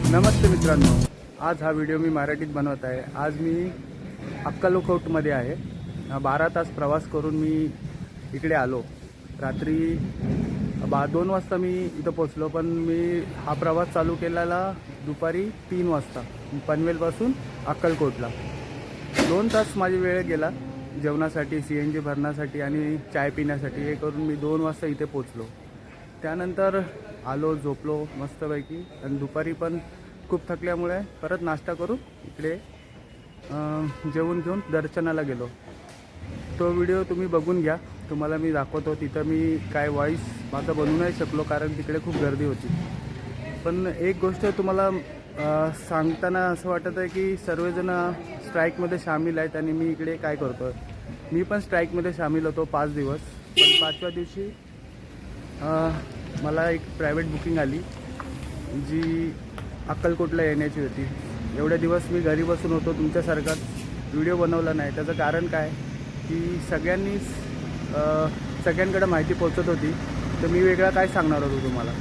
नमस्ते मित्रांनो, आज हा व्हिडिओ मी मराठीत बनवत आहे। आज मी अक्कलकोटमध्ये आहे। 12 तास प्रवास करून मी इकडे आलो। रात्री 2 वाजता मी इथं पोचलो, पण मी हा प्रवास चालू केलेला दुपारी 3 वाजता पनवेलपासून अक्कलकोटला। 2 तास माझी वेळ गेला जेवणासाठी, CNG भरण्यासाठी आणि चाय पिण्यासाठी। हे करून मी 2 वाजता इथे पोचलो। त्यानंतर आलो, झोपलो मस्तपैकी आणि दुपारी पण खूप थकल्यामुळे परत नाश्ता करून इकडे जेवण घेऊन दर्शनाला गेलो। तो व्हिडिओ तुम्ही बघून घ्या, तुम्हाला मी दाखवतो। तिथं मी काय व्हॉईस माझा बनवू नाही शकलो कारण तिकडे खूप गर्दी होती। पण एक गोष्ट तुम्हाला सांगताना असं वाटत आहे की सर्वजण स्ट्राईकमध्ये सामील आहेत आणि मी इकडे काय करतो आहे। मी पण स्ट्राईकमध्ये सामील होतो 5 दिवस, पण 5व्या दिवशी मला एक प्रायव्हेट बुकिंग आली जी अक्कलकोटला येण्याची होती। एवढे दिवस मी घरी बसून होतो, तुमच्यासारखाच व्हिडिओ बनवला नाही। त्याचं कारण काय की सगळ्यांकडे माहिती पोहोचत होती, तर मी वेगळा काय सांगणार होतो तुम्हाला।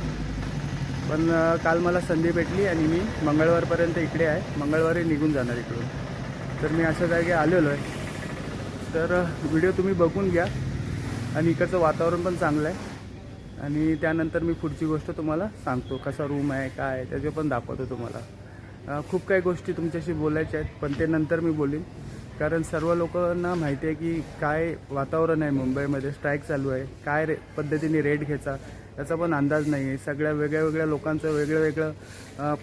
पण काल मला संधी भेटली आणि मी मंगळवारपर्यंत इकडे आहे, मंगळवारी निघून जाणार इकडून। तर मी अशा जागी आलेलो आहे, तर व्हिडिओ तुम्ही बघून घ्या। आणि इकडचं वातावरण पण चांगलं आहे आणि त्यानंतर मी पुढची गोष्ट तुम्हाला सांगतो, कसा रूम आहे काय त्याचे पण दाखवतो तुम्हाला। खूप काही गोष्टी तुमच्याशी बोलायच्या आहेत, पण ते नंतर मी बोलीन, कारण सर्व लोकांना माहिती आहे की काय वातावरण आहे मुंबईमध्ये। स्ट्राईक चालू आहे, काय पद्धतीने रेट घ्यायचा याचा पण अंदाज नाही आहे। सगळ्या वेगळ्या लोकांचं वेगळं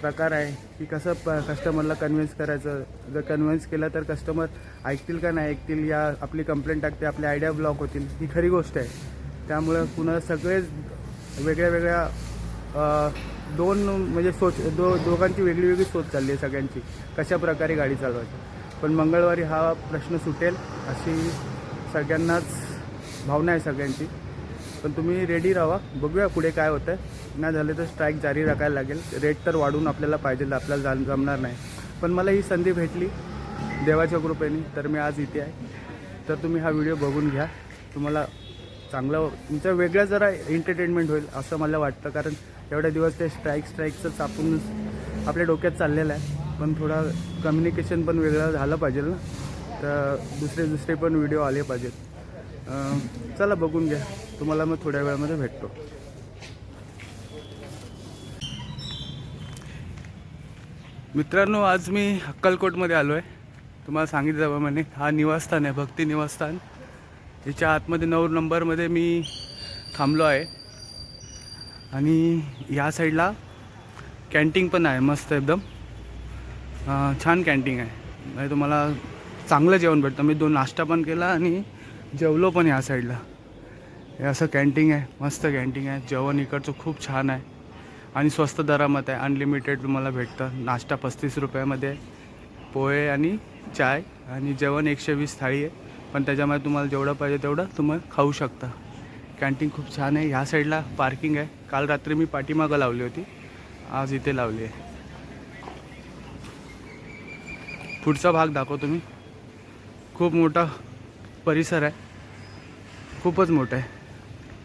प्रकार आहे की कसं कस्टमरला कन्व्हिन्स करायचं। जर कन्व्हिन्स केलं तर कस्टमर ऐकतील का नाही ऐकतील, या आपली कंप्लेंट टाकते, आपल्या आयडिया ब्लॉक होतील, ही खरी गोष्ट आहे। त्यामुळे पुन्हा सगळेच वेगळ्या दोघांची वेगळी सोच चालली आहे सगळ्यांची, कशा प्रकारे गाडी चालवायची। पण मंगळवारी हा प्रश्न सुटेल अशी सगळ्यांनाच भावना आहे सगळ्यांची। पण तुम्ही रेडी राहा, बघूया पुढे काय होतं आहे। नाही झालं तर स्ट्राईक जारी राखायला लागेल। रेट तर वाढून आपल्याला पाहिजे, आपल्याला जमणार नाही। पण मला ही संधी भेटली देवाच्या कृपेने, तर मी आज इथे आहे। तर तुम्ही हा व्हिडिओ बघून घ्या, तुम्हाला चांगलं तुमचं वेगळं जरा एंटरटेनमेंट होईल असं मला वाटतं। कारण एवढे दिवस ते स्ट्राईकचंच आपण आपल्या डोक्यात चाललेलं आहे, पण थोडा कम्युनिकेशन पण वेगळं झालं पाहिजे ना, तर दुसरे पण व्हिडिओ आले पाहिजेत। चला बघून घ्या, तुम्हाला मग थोड्या वेळामध्ये भेटतो। मित्रांनो, आज मी अक्कलकोटमध्ये आलो आहे। तुम्हाला सांगितल्याप्रमाणे हा निवासस्थान आहे, भक्ती निवासस्थान। याच्या आतमध्ये 9 नंबरमध्ये मी थांबलो आहे आणि या साईडला कॅन्टीन पण आहे, मस्त एकदम छान कॅन्टीन आहे। म्हणजे तुम्हाला चांगलं जेवण भेटतं। मी 2 नाश्ता पण केला आणि जेवलो पण या साईडला। हे असं कॅन्टीन आहे, मस्त कॅन्टीन आहे। जेवण इकडचं खूप छान आहे आणि स्वस्त दरामध्ये आहे, अनलिमिटेड तुम्हाला भेटतं। नाश्ता 35 रुपयामध्ये, पोहे आणि चाय, आणि जेवण 120 थाळी आहे। पण त्याच्यामध्ये तुम्हाला जेवढं पाहिजे तेवढं तुम्ही खाऊ शकता। कॅन्टीन खूप छान आहे। ह्या साईडला पार्किंग आहे। काल रात्री मी पाठीमागं लावली होती, आज इथे लावली आहे। पुढचा भाग दाखवतो मी। खूप मोठा परिसर आहे, खूपच मोठा आहे।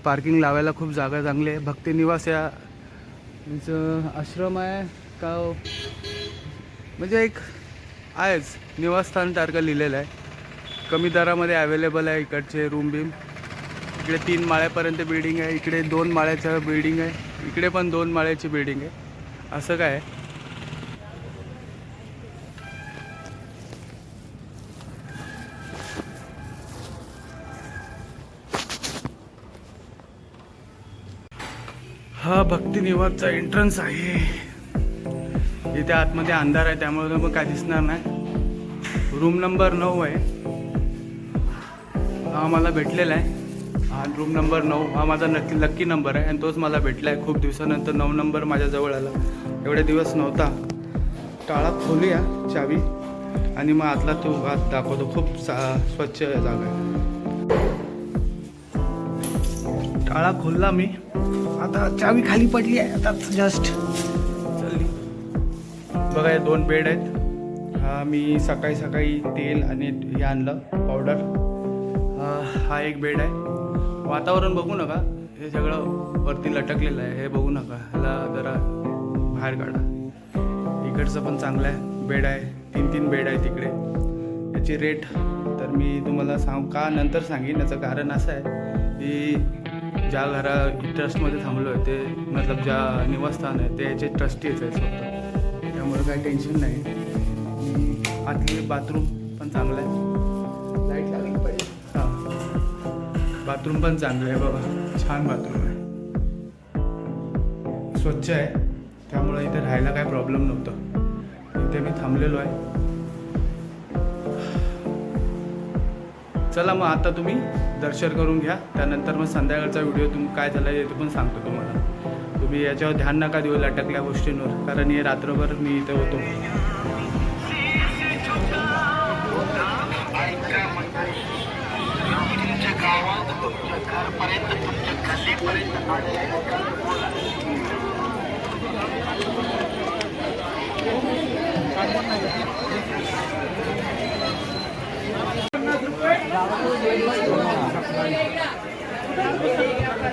पार्किंग लावायला खूप जागा चांगली आहे। भक्ती निवास या आश्रम आहे का, म्हणजे एक आहेच निवासस्थानसारखं लिहिलेलं आहे। कमी दरामध्ये अवेलेबल आहे इकडचे रूम बीम। इकडे 3 माळ्यापर्यंत बिल्डिंग आहे, इकडे 2 माळ्याचं बिल्डिंग आहे, इकडे पण 2 माळ्याची बिल्डिंग आहे। असं काय आहे। हा भक्ती निवासचा एंट्रन्स आहे। इथे आतमध्ये अंधार आहे, त्यामुळे मग काय दिसणार नाही। रूम नंबर 9 आहे, हा मला भेटलेला आहे। हा रूम नंबर 9 हा माझा लक्की नंबर आहे आणि तोच मला भेटला आहे। खूप दिवसानंतर 9 नंबर माझ्याजवळ आला, एवढे दिवस नव्हता। टाळा खोलूया चावी आणि मग आतला तो आत दाखवतो। खूप स्वच्छ जागा आहे। टाळा खोलला मी, आता चावी खाली पडली आहे, आता जस्ट चलली। बघा हे 2 बेड आहेत। हा मी सकाळी तेल आणि हे आणलं पावडर। हा एक बेड आहे। वातावरण बघू नका, हे सगळं वरती लटकलेलं आहे, हे बघू नका, ह्याला जरा बाहेर काढा. इकडचं पण चांगलं आहे, बेड आहे, 3 बेड आहे तिकडे. याची रेट तर मी तुम्हाला का नंतर सांगेन. याचं कारण असं आहे की ज्या ट्रस्टमध्ये थांबलो आहे ते मतलब ज्या निवासस्थान आहे ते याचे ट्रस्टीच आहे स्वतः, त्यामुळे काही टेन्शन नाही. आतली बाथरूम पण चांगलं आहे, लाईट लागली पाहिजे. हां, बाथरूम पण चांगलं आहे बाबा, छान बाथरूम आहे, स्वच्छ आहे, त्यामुळे इथे राहायला काही प्रॉब्लेम नव्हता. इथे मी थांबलेलो आहे. चला मग आता तुम्ही दर्शन करून घ्या, त्यानंतर मग संध्याकाळचा व्हिडिओ काय झाला आहे ते पण सांगतो तुम्हाला. तुम्ही याच्यावर ध्यान नका देऊ लटकल्या गोष्टींवर, कारण हे रात्रभर मी इथे होतो.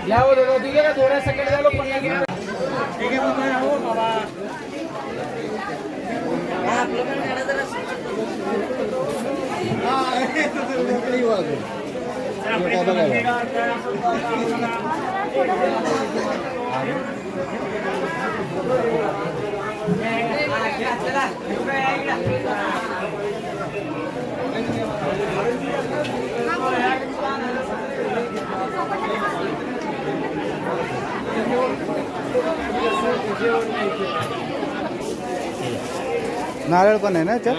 या वो दादा ठीक है ना, थोड़ा सेकंड डालो 50 ग्राम. ठीक है बाबा, हो बाबा. आप लोग ने गाना जरा हां हे तो लकड़ी वाला ये का बघा. नारळ पण आहे ना याच्यात.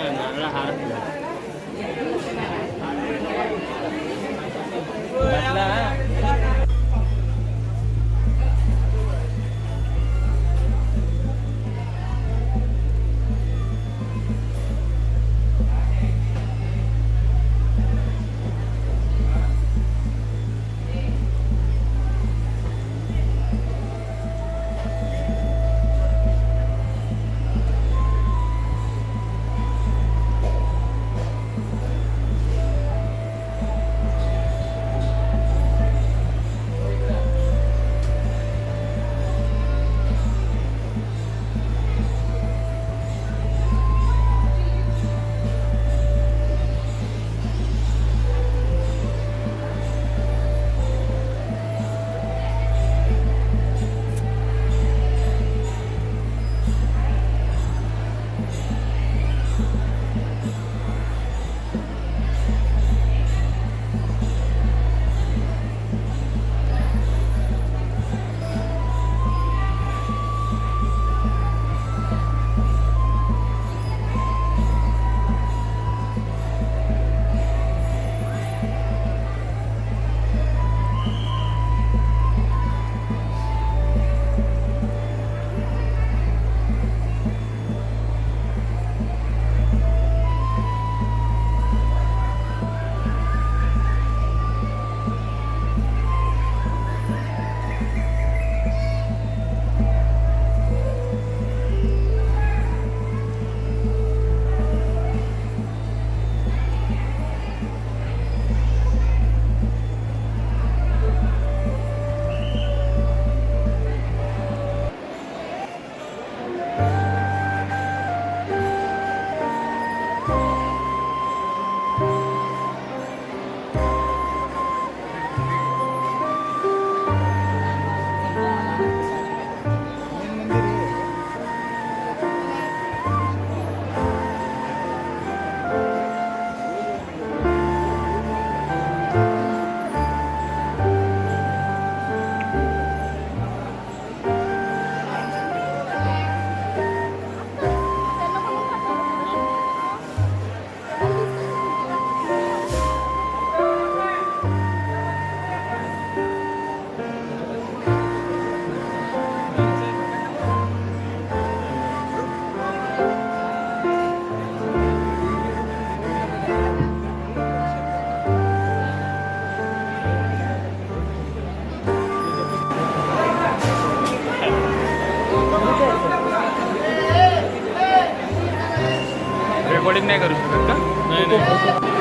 रेकॉर्डिंग नाही करू शकत का? नाही.